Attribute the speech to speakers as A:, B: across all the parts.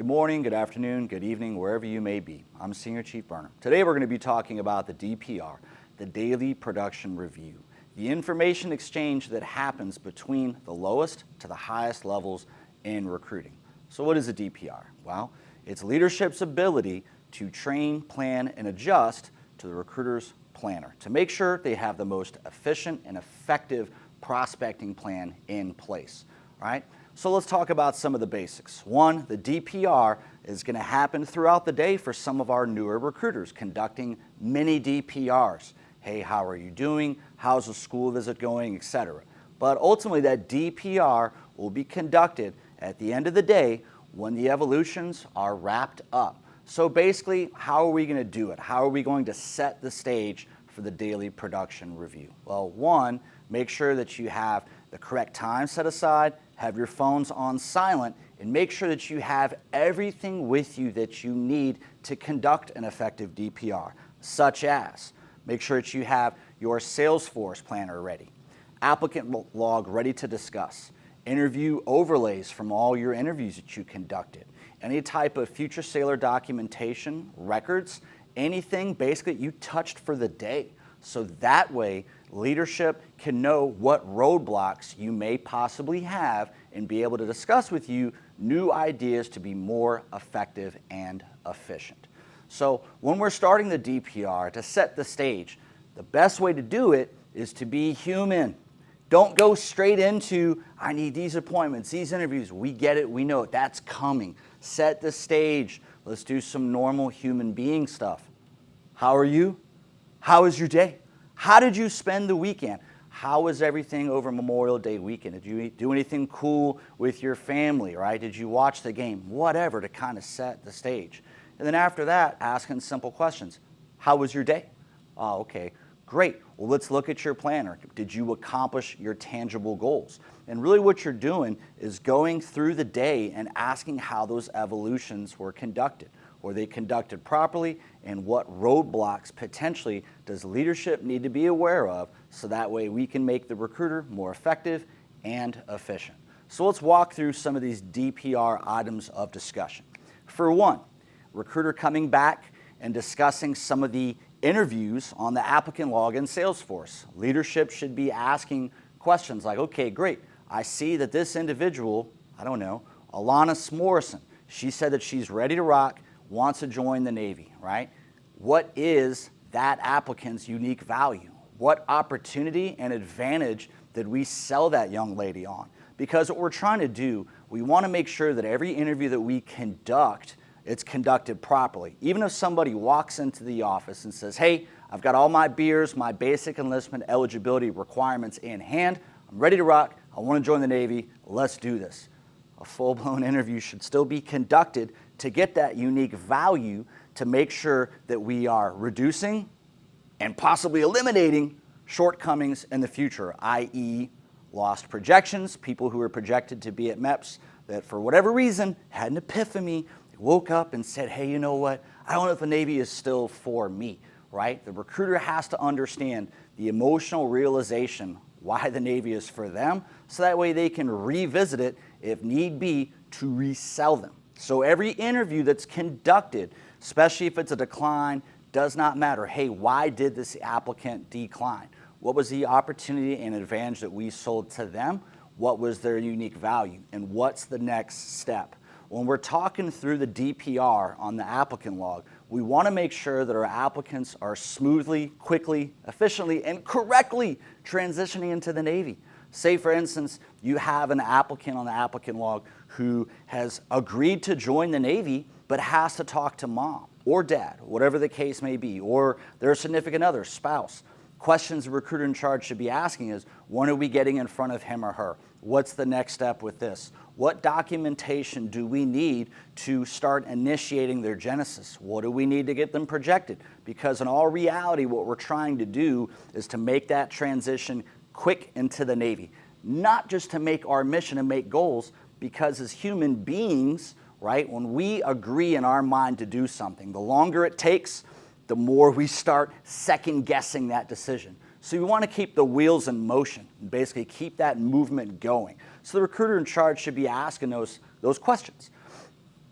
A: Good morning, good afternoon, good evening, wherever you may be. I'm Senior Chief Boerner. Today we're going to be talking about the DPR, the Daily Production Review, the information exchange that happens between the lowest to the highest levels in recruiting. So what is a DPR? Well, it's leadership's ability to train, plan, and adjust to the recruiter's planner to make sure they have the most efficient and effective prospecting plan in place, right? So let's talk about some of the basics. One, the DPR is going to happen throughout the day for some of our newer recruiters, conducting mini DPRs. Hey, how are you doing? How's the school visit going, etc. But ultimately, that DPR will be conducted at the end of the day when the evolutions are wrapped up. So basically, how are we going to do it? How are we going to set the stage for the daily production review? Well, one, make sure that you have the correct time set aside, have your phones on silent, and make sure that you have everything with you that you need to conduct an effective DPR, such as make sure that you have your Salesforce planner ready, applicant log ready to discuss, interview overlays from all your interviews that you conducted, any type of future sailor documentation, records, anything basically you touched for the day. So that way, leadership can know what roadblocks you may possibly have and be able to discuss with you new ideas to be more effective and efficient. So when we're starting the DPR, to set the stage, the best way to do it is to be human. Don't go straight into, I need these appointments, these interviews. We get it, we know it, that's coming. Set the stage. Let's do some normal human being stuff. How are you? How was your day? How did you spend the weekend? How was everything over Memorial Day weekend? Did you do anything cool with your family, right? Did you watch the game? Whatever, to kind of set the stage. And then after that, asking simple questions. How was your day? Oh, okay, great. Well, let's look at your planner. Did you accomplish your tangible goals? And really what you're doing is going through the day and asking how those evolutions were conducted. Were they conducted properly, and what roadblocks potentially does leadership need to be aware of so that way we can make the recruiter more effective and efficient. So let's walk through some of these DPR items of discussion. For one, recruiter coming back and discussing some of the interviews on the applicant log in Salesforce. Leadership should be asking questions like, okay, great, I see that this individual, I don't know, Alana Morrison, she said that she's ready to rock, wants to join the Navy, right? What is that applicant's unique value? What opportunity and advantage did we sell that young lady on? Because what we're trying to do, we want to make sure that every interview that we conduct, it's conducted properly. Even if somebody walks into the office and says, hey, I've got all my beers, my basic enlistment eligibility requirements in hand, I'm ready to rock, I want to join the Navy, let's do this. A full-blown interview should still be conducted to get that unique value to make sure that we are reducing and possibly eliminating shortcomings in the future, i.e. lost projections, people who were projected to be at MEPS that for whatever reason had an epiphany, woke up and said, hey, you know what, I don't know if the Navy is still for me, right? The recruiter has to understand the emotional realization why the Navy is for them, so that way they can revisit it if need be to resell them. So every interview that's conducted, especially if it's a decline, does not matter. Hey, why did this applicant decline? What was the opportunity and advantage that we sold to them? What was their unique value? And what's the next step? When we're talking through the DPR on the applicant log, we want to make sure that our applicants are smoothly, quickly, efficiently, and correctly transitioning into the Navy. Say, for instance, you have an applicant on the applicant log who has agreed to join the Navy but has to talk to mom or dad, whatever the case may be, or their significant other, spouse. Questions the recruiter in charge should be asking is, when are we getting in front of him or her? What's the next step with this? What documentation do we need to start initiating their genesis? What do we need to get them projected? Because in all reality, what we're trying to do is to make that transition quick into the Navy. Not just to make our mission and make goals, because as human beings, right, when we agree in our mind to do something, the longer it takes, the more we start second guessing that decision. So we want to keep the wheels in motion and basically keep that movement going. So the recruiter in charge should be asking those questions.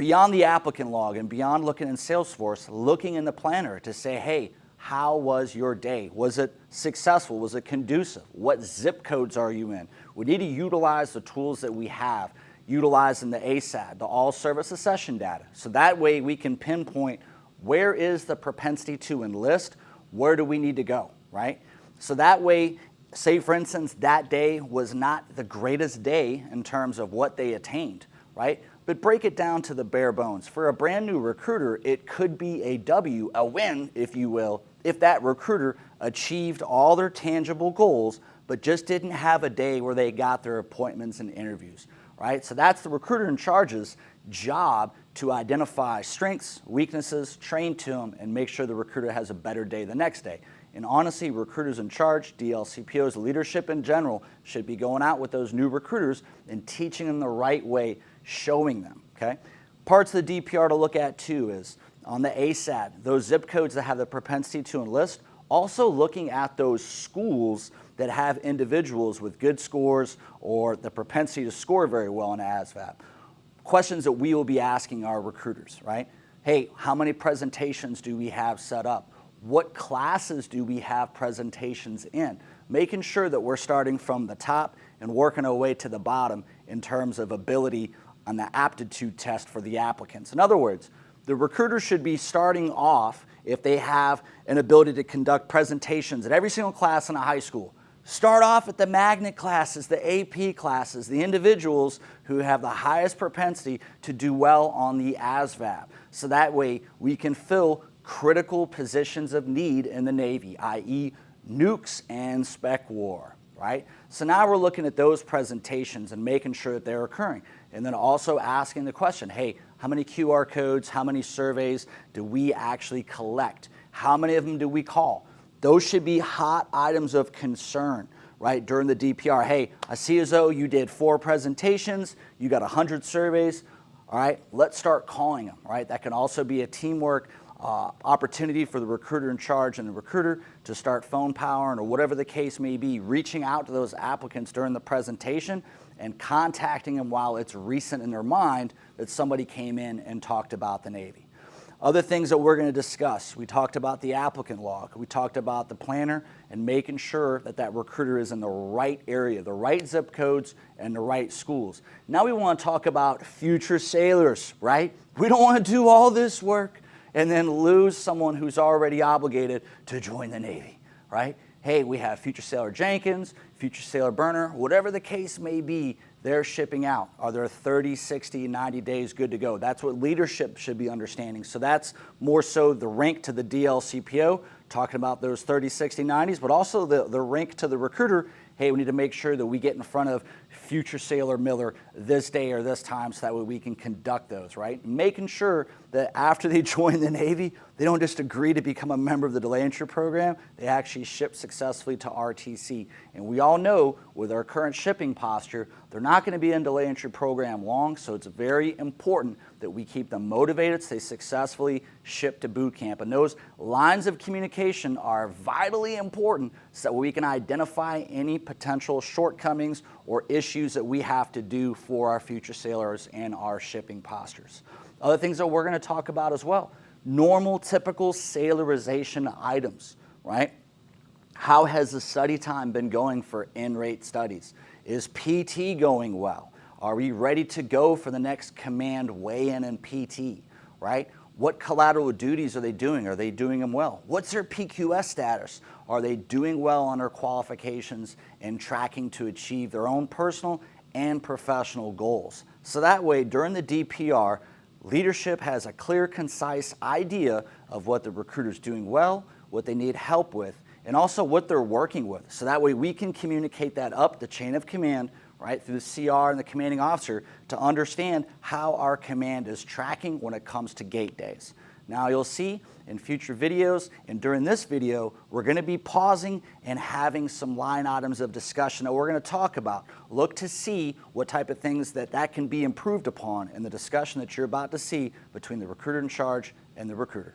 A: beyond the applicant log and beyond looking in Salesforce, looking in the planner to say, hey, how was your day? Was it successful? Was it conducive? What zip codes are you in? We need to utilize the tools that we have, utilizing the ASAD, the all service accession data. So that way we can pinpoint where is the propensity to enlist, where do we need to go, right? So that way, say for instance, that day was not the greatest day in terms of what they attained, right? But break it down to the bare bones. For a brand new recruiter, it could be a W, a win, if you will, if that recruiter achieved all their tangible goals, but just didn't have a day where they got their appointments and interviews, right? So that's the recruiter in charge's job to identify strengths, weaknesses, train to them, and make sure the recruiter has a better day the next day. And honestly, recruiters in charge, DLCPOs, leadership in general, should be going out with those new recruiters and teaching them the right way, showing them, okay? Parts of the DPR to look at too is on the ASAD, those zip codes that have the propensity to enlist, also looking at those schools that have individuals with good scores or the propensity to score very well in ASVAB. Questions that we will be asking our recruiters, right? Hey, how many presentations do we have set up? What classes do we have presentations in? Making sure that we're starting from the top and working our way to the bottom in terms of ability on the aptitude test for the applicants. In other words, the recruiter should be starting off, if they have an ability to conduct presentations at every single class in a high school, start off at the magnet classes, the AP classes, the individuals who have the highest propensity to do well on the ASVAB. So that way we can fill critical positions of need in the Navy, i.e. nukes and spec war, right? So now we're looking at those presentations and making sure that they're occurring. And then also asking the question, hey, how many QR codes, how many surveys do we actually collect? How many of them do we call? Those should be hot items of concern, right, during the DPR. Hey, I see as though you did 4 presentations, you got 100 surveys, all right, let's start calling them, right? That can also be a teamwork opportunity for the recruiter in charge and the recruiter to start phone powering or whatever the case may be, reaching out to those applicants during the presentation and contacting them while it's recent in their mind that somebody came in and talked about the Navy. Other things that we're going to discuss, we talked about the applicant log, we talked about the planner and making sure that that recruiter is in the right area, the right zip codes and the right schools. Now we want to talk about future sailors, right? We don't want to do all this work and then lose someone who's already obligated to join the Navy, right? Hey, we have future sailor Jenkins, future sailor Boerner, whatever the case may be, they're shipping out. Are there 30, 60, 90 days good to go? That's what leadership should be understanding. So that's more so the rank to the DLCPO, talking about those 30, 60, 90s, but also the rank to the recruiter. Hey, we need to make sure that we get in front of future sailor Miller this day or this time so that way we can conduct those, right? Making sure that after they join the Navy, they don't just agree to become a member of the delay entry program, they actually ship successfully to RTC. And we all know with our current shipping posture, they're not going to be in delay entry program long, so it's very important that we keep them motivated so they successfully ship to boot camp. And those lines of communication are vitally important so that we can identify any potential shortcomings or issues that we have to do for our future sailors and our shipping postures. Other things that we're going to talk about as well, normal, typical sailorization items, right? How has the study time been going for in-rate studies? Is PT going well? Are we ready to go for the next command weigh-in and PT, right? What collateral duties are they doing? Are they doing them well? What's their PQS status? Are they doing well on their qualifications and tracking to achieve their own personal and professional goals? So that way, during the DPR, leadership has a clear, concise idea of what the recruiter's doing well, what they need help with, and also what they're working with. So that way we can communicate that up the chain of command, right, through the CR and the commanding officer to understand how our command is tracking when it comes to gate days. Now you'll see in future videos and during this video, we're going to be pausing and having some line items of discussion that we're going to talk about. Look to see what type of things that can be improved upon in the discussion that you're about to see between the recruiter in charge and the recruiter.